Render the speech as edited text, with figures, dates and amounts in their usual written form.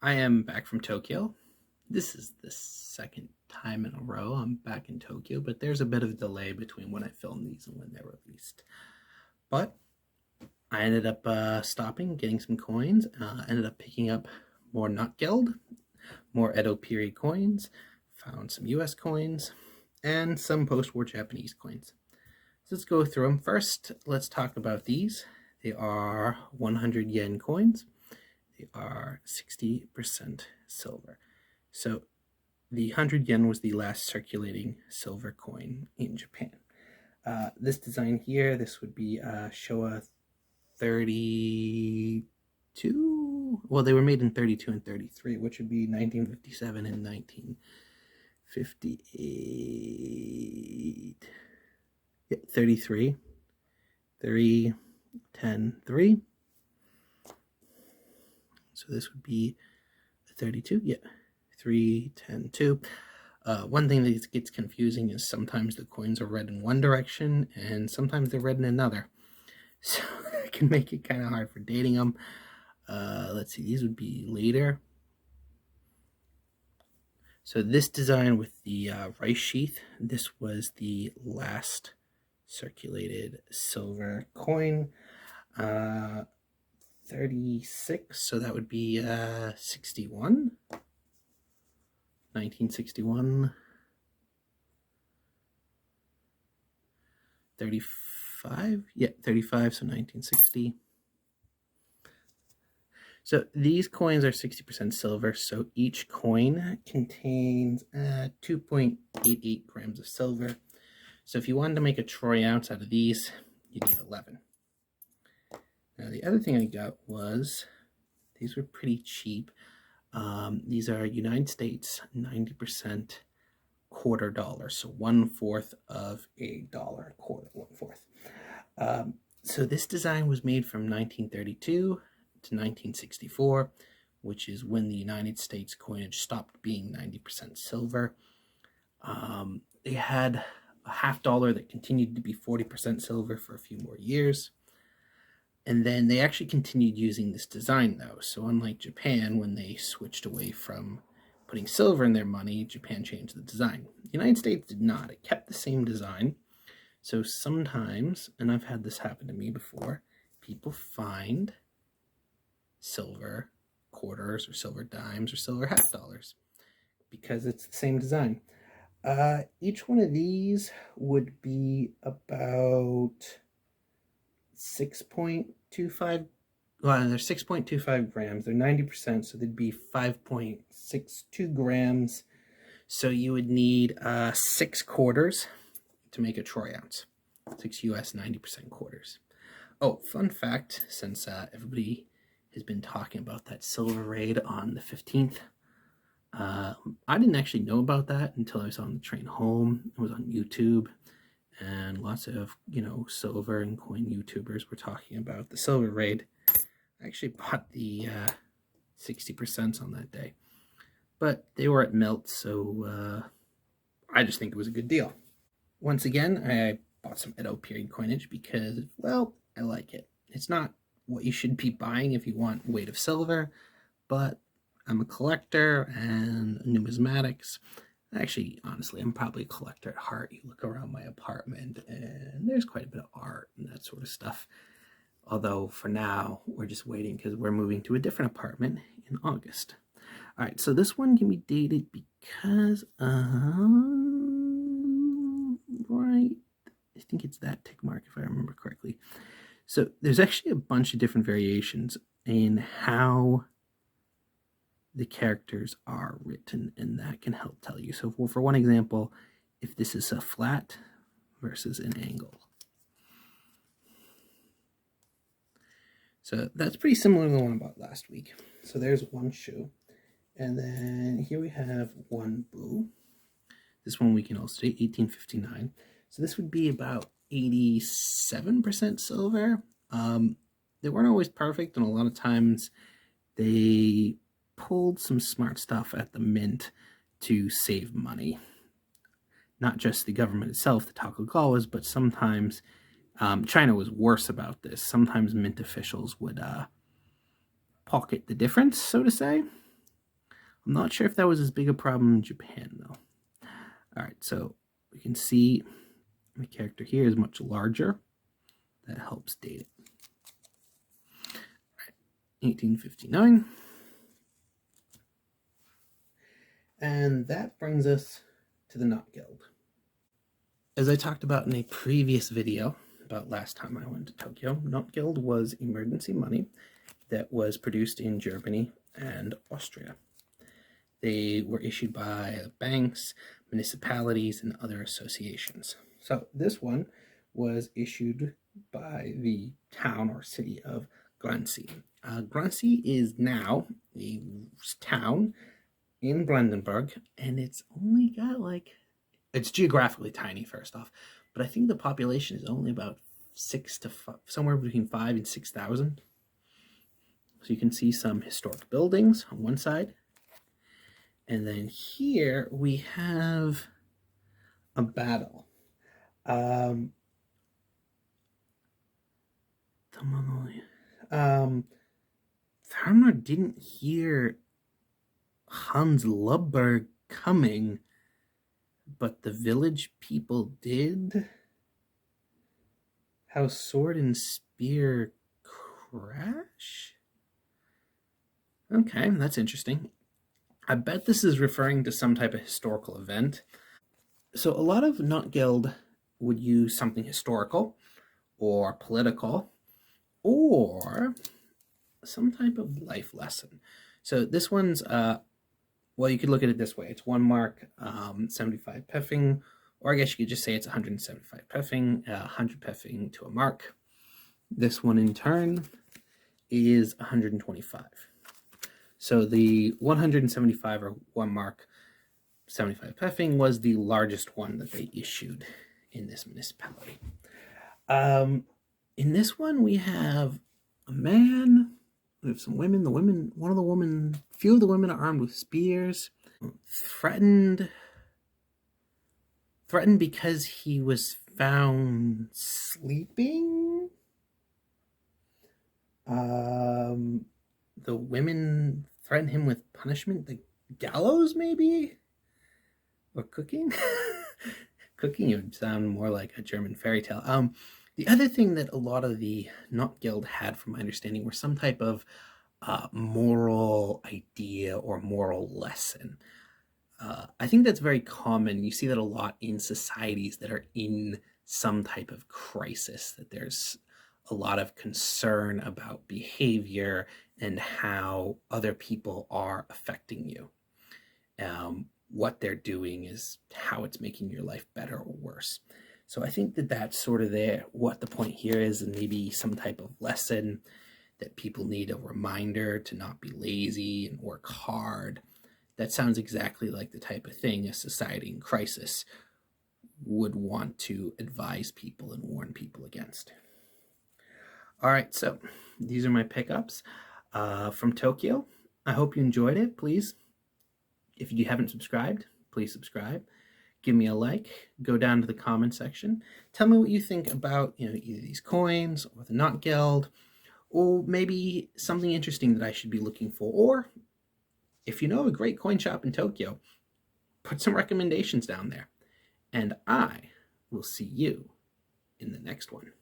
I am back from Tokyo. This is the second time in a row I'm back in Tokyo, but there's a bit of a delay between when I filmed these and when they're released. But I ended up stopping, getting some coins, ended up picking up more Notgeld, more Edo Period coins, found some US coins, and some post-war Japanese coins. So let's go through them. First, let's talk about these. They are 100 yen coins. They are 60% silver. So the 100 yen was the last circulating silver coin in Japan. This design here, this would be Showa 32. Well, they were made in 32 and 33, which would be 1957 and 1958. Yeah, 33, 3, 10, 3. So this would be 32. Yeah, 3, 10, 2. One thing that gets confusing is sometimes the coins are read in one direction and sometimes they're read in another. So it can make it kind of hard for dating them. Let's see, these would be later. So this design with the rice sheath, this was the last circulated silver coin. 36, so that would be 61. 1961. 35, yeah, 35, so 1960. So these coins are 60% silver, so each coin contains 2.88 grams of silver. So if you wanted to make a troy ounce out of these, you need 11. Now the other thing I got was, these were pretty cheap. These are United States 90% quarter dollar, so 1/4 of a dollar, quarter, 1/4. So this design was made from 1932 to 1964, which is when the United States coinage stopped being 90% silver. They had a $half that continued to be 40% silver for a few more years. And then they actually continued using this design though. So unlike Japan, when they switched away from putting silver in their money, Japan changed the design. The United States did not. It kept the same design. So sometimes, and I've had this happen to me before, people find silver quarters or silver dimes or silver $half because it's the same design. Each one of these would be about 6.25. Well, they're 6.25 grams. They're 90%, so they'd be 5.62 grams. So you would need 6 quarters to make a troy ounce. 6 US 90% quarters. Oh, fun fact, since everybody has been talking about that silver raid on the 15th, I didn't actually know about that until I was on the train home. It was on YouTube, and lots of, silver and coin YouTubers were talking about the silver raid. I actually bought the 60% on that day, but they were at melt, so I just think it was a good deal. Once again, I bought some Edo Period coinage because, well, I like it. It's not what you should be buying if you want weight of silver, but I'm a collector and numismatics. Actually, honestly, I'm probably a collector at heart. You look around my apartment and there's quite a bit of art and that sort of stuff. Although for now, we're just waiting because we're moving to a different apartment in August. All right, so this one can be dated because right, I think it's that tick mark if I remember correctly. So there's actually a bunch of different variations in how the characters are written, and that can help tell you. So for one example, if this is a flat versus an angle. So that's pretty similar to the one I bought last week. So there's one shoe. And then here we have one boo. This one we can also say 1859. So this would be about 87% silver. They weren't always perfect, and a lot of times they pulled some smart stuff at the mint to save money. Not just the government itself, the Tokugawas, but sometimes China was worse about this. Sometimes mint officials would pocket the difference, so to say. I'm not sure if that was as big a problem in Japan, though. All right, so we can see the character here is much larger. That helps date it. All right, 1859. And that brings us to the Notgeld. As I talked about in a previous video about last time I went to Tokyo, Notgeld was emergency money that was produced in Germany and Austria. They were issued by banks, municipalities, and other associations. So this one was issued by the town or city of Glancy. Glancy is now a town in Brandenburg, and it's only got it's geographically tiny, first off, but I think the population is only about somewhere between 5,000 and 6,000. So you can see some historic buildings on one side. And then here we have a battle. Thermodynamite didn't hear Hans Lubberg coming, but the village people did. How sword and spear crash? Okay, that's interesting. I bet this is referring to some type of historical event. So a lot of Notgeld would use something historical or political or some type of life lesson. So this one's, well, you could look at it this way. It's 1 mark, 75 peffing, or I guess you could just say it's 175 peffing, 100 peffing to a mark. This one in turn is 125. So the 175 or 1 mark, 75 peffing was the largest one that they issued in this municipality. In this one, we have a man, we have some women. Few of the women are armed with spears. Threatened because he was found sleeping. The women threatened him with punishment, the gallows maybe? Or cooking? Cooking would sound more like a German fairy tale. The other thing that a lot of the Notgeld had, from my understanding, were some type of moral idea or moral lesson. I think that's very common. You see that a lot in societies that are in some type of crisis, that there's a lot of concern about behavior and how other people are affecting you. What they're doing is how it's making your life better or worse. So I think that that's sort of what the point here is, and maybe some type of lesson that people need a reminder to not be lazy and work hard. That sounds exactly like the type of thing a society in crisis would want to advise people and warn people against. All right, so these are my pickups from Tokyo. I hope you enjoyed it. Please, if you haven't subscribed, please subscribe. Give me a like. Go down to the comment section. Tell me what you think about either these coins or the Notgeld, or maybe something interesting that I should be looking for. Or if you know a great coin shop in Tokyo, put some recommendations down there. And I will see you in the next one.